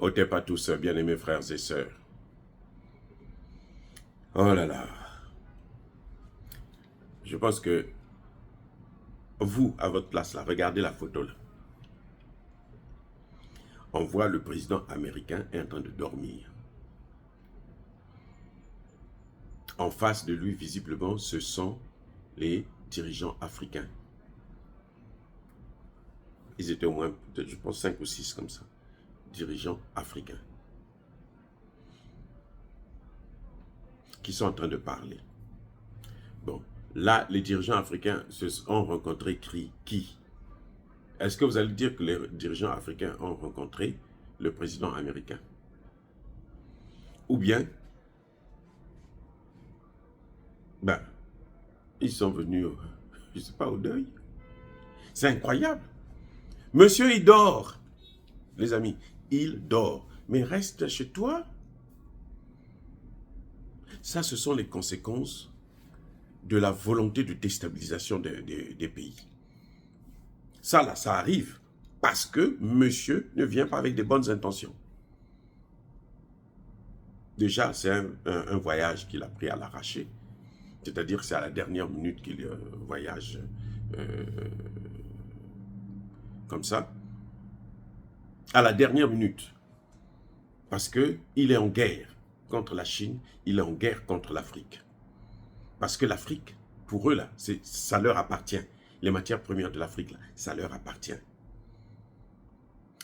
Ôtez pas tous, bien-aimés frères et sœurs. Oh là là. Je pense que vous, à votre place là, regardez la photo là. On voit le président américain est en train de dormir. En face de lui, visiblement, ce sont les dirigeants africains. Ils étaient au moins, je pense, 5 ou 6 comme ça. Dirigeants africains. Qui sont en train de parler. Bon, là, les dirigeants africains ont rencontré qui? Est-ce que vous allez dire que les dirigeants africains ont rencontré le président américain? Ou bien, ben, ils sont venus, je ne sais pas, au deuil. C'est incroyable. Monsieur, il dort. Les amis, il dort. Mais reste chez toi. Ça, ce sont les conséquences de la volonté de déstabilisation des pays. Ça, là, ça arrive parce que monsieur ne vient pas avec des bonnes intentions. Déjà, c'est un voyage qu'il a pris à l'arraché. C'est-à-dire que c'est à la dernière minute qu'il voyage comme ça. À la dernière minute. Parce qu'il est en guerre contre la Chine, il est en guerre contre l'Afrique. Parce que l'Afrique, pour eux, là, ça leur appartient. Les matières premières de l'Afrique, ça leur appartient.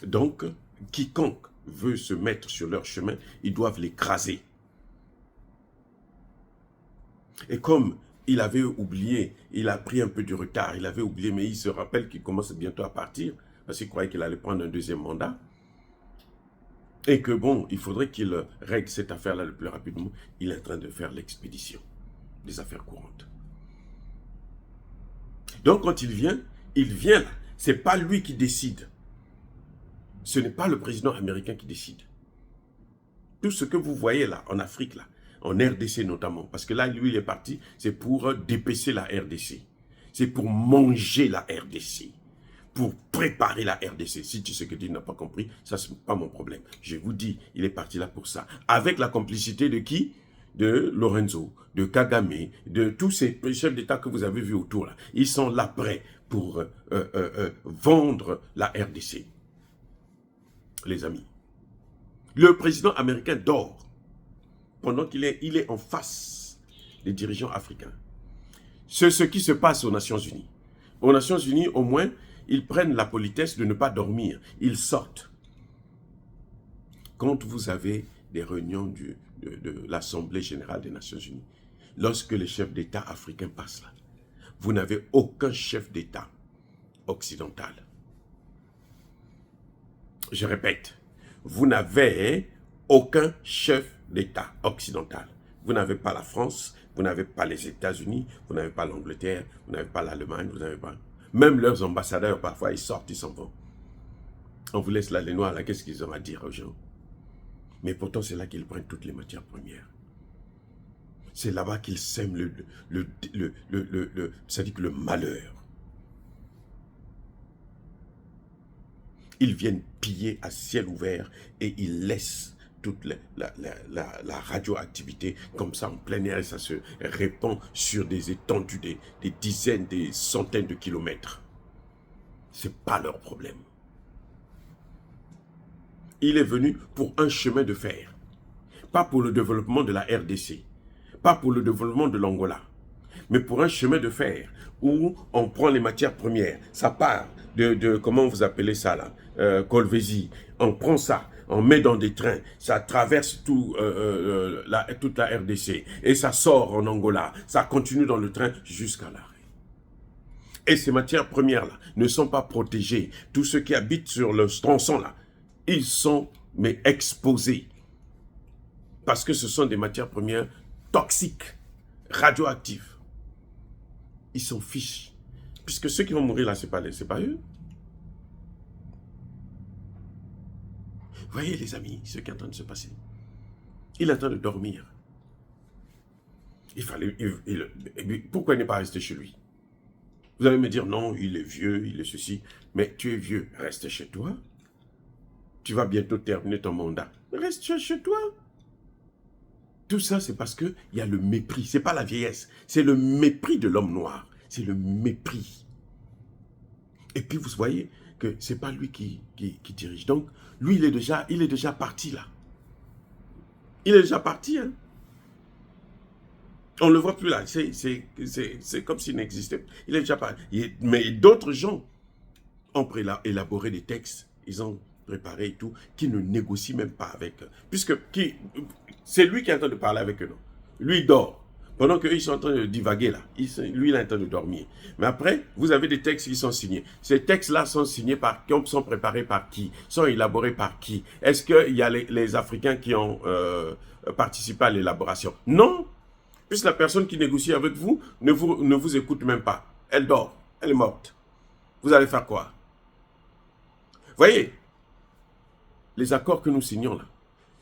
Donc, quiconque veut se mettre sur leur chemin, ils doivent l'écraser. Et comme il avait oublié, il a pris un peu du retard, il avait oublié, mais il se rappelle qu'il commence bientôt à partir, parce qu'il croyait qu'il allait prendre un deuxième mandat. Et que bon, il faudrait qu'il règle cette affaire-là le plus rapidement. Il est en train de faire l'expédition des affaires courantes. Donc quand il vient là. Ce n'est pas lui qui décide. Ce n'est pas le président américain qui décide. Tout ce que vous voyez là, en Afrique, là, en RDC notamment, parce que là, lui, il est parti, c'est pour dépecer la RDC. C'est pour manger la RDC. Pour préparer la RDC. Si tu sais que tu n'as pas compris, ça, ce n'est pas mon problème. Je vous dis, il est parti là pour ça. Avec la complicité de qui? De Lorenzo, de Kagame, de tous ces chefs d'État que vous avez vus autour là. Ils sont là prêts pour vendre la RDC. Les amis. Le président américain dort pendant qu'il est en face des dirigeants africains. C'est ce qui se passe aux Nations Unies. Aux Nations Unies, au moins, ils prennent la politesse de ne pas dormir. Ils sortent. Quand vous avez des réunions de l'Assemblée générale des Nations Unies, lorsque les chefs d'État africains passent là, vous n'avez aucun chef d'État occidental. Je répète, vous n'avez aucun chef d'État occidental. Vous n'avez pas la France, vous n'avez pas les États-Unis, vous n'avez pas l'Angleterre, vous n'avez pas l'Allemagne, vous n'avez pas... Même leurs ambassadeurs, parfois, ils sortent, ils s'en vont. On vous laisse là, les Noirs, là, qu'est-ce qu'ils ont à dire aux gens? Mais pourtant, c'est là qu'ils prennent toutes les matières premières. C'est là-bas qu'ils sèment c'est-à-dire le malheur. Ils viennent piller à ciel ouvert et ils laissent toute la radioactivité comme ça en plein air et ça se répand sur des étendues, des dizaines, des centaines de kilomètres. Ce n'est pas leur problème. Il est venu pour un chemin de fer, pas pour le développement de la RDC, pas pour le développement de l'Angola, mais pour un chemin de fer où on prend les matières premières, ça part de comment vous appelez ça là, Kolwezi, on prend ça, on met dans des trains, ça traverse toute la RDC et ça sort en Angola, ça continue dans le train jusqu'à l'arrêt. Et ces matières premières-là ne sont pas protégées. Tous ceux qui habitent sur le tronçon-là, ils sont mais exposés. Parce que ce sont des matières premières toxiques, radioactives. Ils s'en fichent. Puisque ceux qui vont mourir là, ce n'est pas eux. Voyez les amis, ce qui est en train de se passer. Il est en train de dormir. Pourquoi il n'est pas resté chez lui? Vous allez me dire, non, il est vieux, il est ceci. Mais tu es vieux, reste chez toi. tu vas bientôt terminer ton mandat. Reste chez toi. Tout ça, c'est parce qu'il y a le mépris. Ce n'est pas la vieillesse, c'est le mépris de l'homme noir. C'est le mépris. Et puis, vous voyez que ce n'est pas lui qui dirige. Donc, lui, il est déjà parti là. Il est déjà parti. Hein. On ne le voit plus là. C'est comme s'il n'existait pas. Il est déjà parti. Mais d'autres gens ont élaboré des textes. Ils ont préparé et tout, qui ne négocient même pas avec eux. Puisque c'est lui qui est en train de parler avec eux. Non? Lui, il dort. Pendant qu'eux, ils sont en train de divaguer là. Lui, il est en train de dormir. Mais après, vous avez des textes qui sont signés. Ces textes-là sont signés sont préparés par qui? Sont élaborés par qui? Est-ce qu'il y a les Africains qui ont participé à l'élaboration? Non. Puisque la personne qui négocie avec vous ne vous écoute même pas. Elle dort. Elle est morte. Vous allez faire quoi? Voyez, les accords que nous signons là,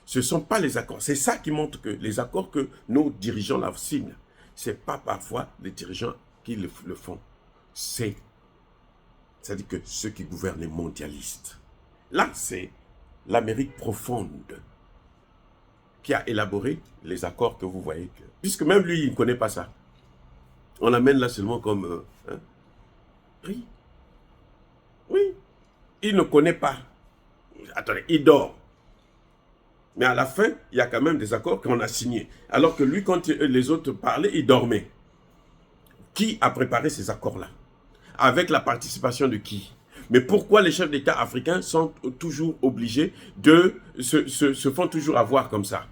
ce ne sont pas les accords. C'est ça qui montre que les accords que nos dirigeants là signent, ce n'est pas parfois les dirigeants qui le font. C'est-à-dire que ceux qui gouvernent les mondialistes. Là, c'est l'Amérique profonde qui a élaboré les accords que vous voyez. Puisque même lui, il ne connaît pas ça. On l'amène là seulement comme... oui. Oui. Il ne connaît pas. Attendez, il dort. Mais à la fin, il y a quand même des accords qu'on a signés. Alors que lui, quand les autres parlaient, il dormait. Qui a préparé ces accords-là? Avec la participation de qui? Mais pourquoi les chefs d'État africains sont toujours obligés de se font toujours avoir comme ça?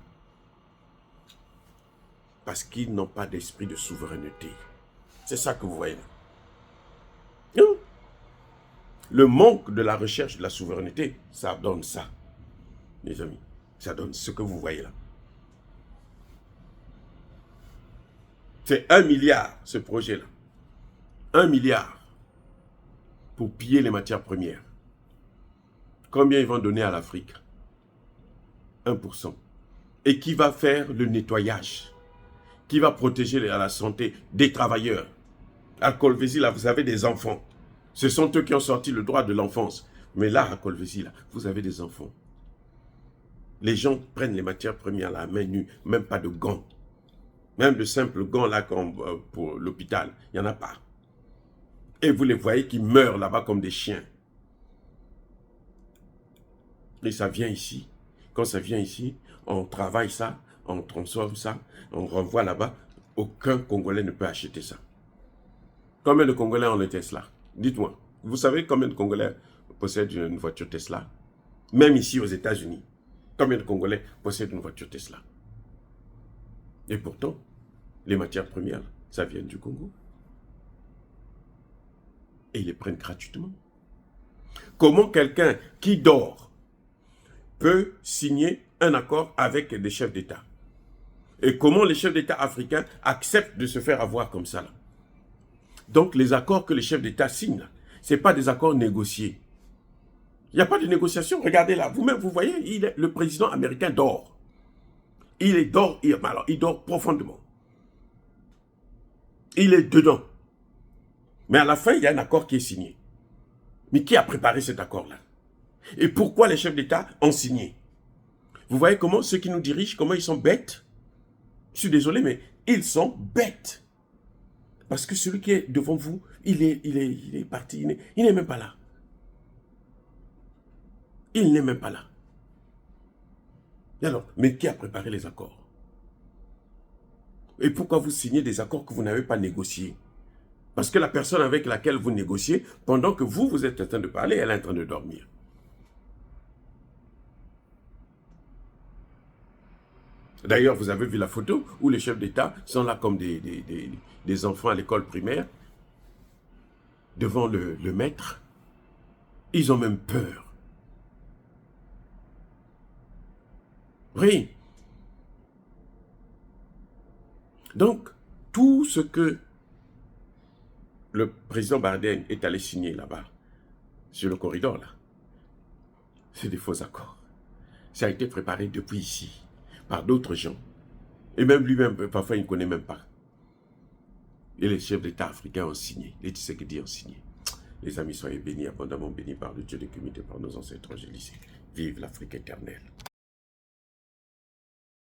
Parce qu'ils n'ont pas d'esprit de souveraineté. C'est ça que vous voyez là. Non. Le manque de la recherche de la souveraineté, ça donne ça, mes amis. Ça donne ce que vous voyez là. C'est 1 milliard, ce projet-là. 1 milliard pour piller les matières premières. Combien ils vont donner à l'Afrique? 1%. Et qui va faire le nettoyage? Qui va protéger la santé des travailleurs? À Kolwezi, là, vous avez des enfants. Ce sont eux qui ont sorti le droit de l'enfance. Mais là, à Kolwezi, là, vous avez des enfants. Les gens prennent les matières premières à la main nue, même pas de gants. Même de simples gants là pour l'hôpital, il n'y en a pas. Et vous les voyez qui meurent là-bas comme des chiens. Et ça vient ici. Quand ça vient ici, on travaille ça, on transforme ça, on renvoie là-bas. Aucun Congolais ne peut acheter ça. Combien de Congolais ont le Tesla? Dites-moi. Vous savez combien de Congolais possèdent une voiture Tesla? Même ici aux États-Unis. Combien de Congolais possèdent une voiture Tesla? Et pourtant, les matières premières, ça vient du Congo. Et ils les prennent gratuitement. Comment quelqu'un qui dort peut signer un accord avec des chefs d'État? Et comment les chefs d'État africains acceptent de se faire avoir comme ça là? Donc les accords que les chefs d'État signent, ce n'est pas des accords négociés. Il n'y a pas de négociation. Regardez là, vous-même, vous voyez, le président américain dort. Il dort profondément. Il est dedans. Mais à la fin, il y a un accord qui est signé. Mais qui a préparé cet accord-là? Et pourquoi les chefs d'État ont signé? Vous voyez comment ceux qui nous dirigent, comment ils sont bêtes? Je suis désolé, mais ils sont bêtes. Parce que celui qui est devant vous, il est parti, il n'est même pas là. Il n'est même pas là. Et alors, mais qui a préparé les accords? Et pourquoi vous signez des accords que vous n'avez pas négociés? Parce que la personne avec laquelle vous négociez, pendant que vous êtes en train de parler, elle est en train de dormir. D'ailleurs, vous avez vu la photo où les chefs d'État sont là comme des enfants à l'école primaire, devant le maître. Ils ont même peur. Oui. Donc, tout ce que le président Biden est allé signer là-bas, sur le corridor là, c'est des faux accords. Ça a été préparé depuis ici, par d'autres gens. Et même lui-même, parfois, il ne connaît même pas. Et les chefs d'État africains ont signé. Les Tshisekedi ont signé. Les amis, soyez bénis, abondamment bénis par le Dieu de l'humanité, par nos ancêtres, je lisais. Vive l'Afrique éternelle.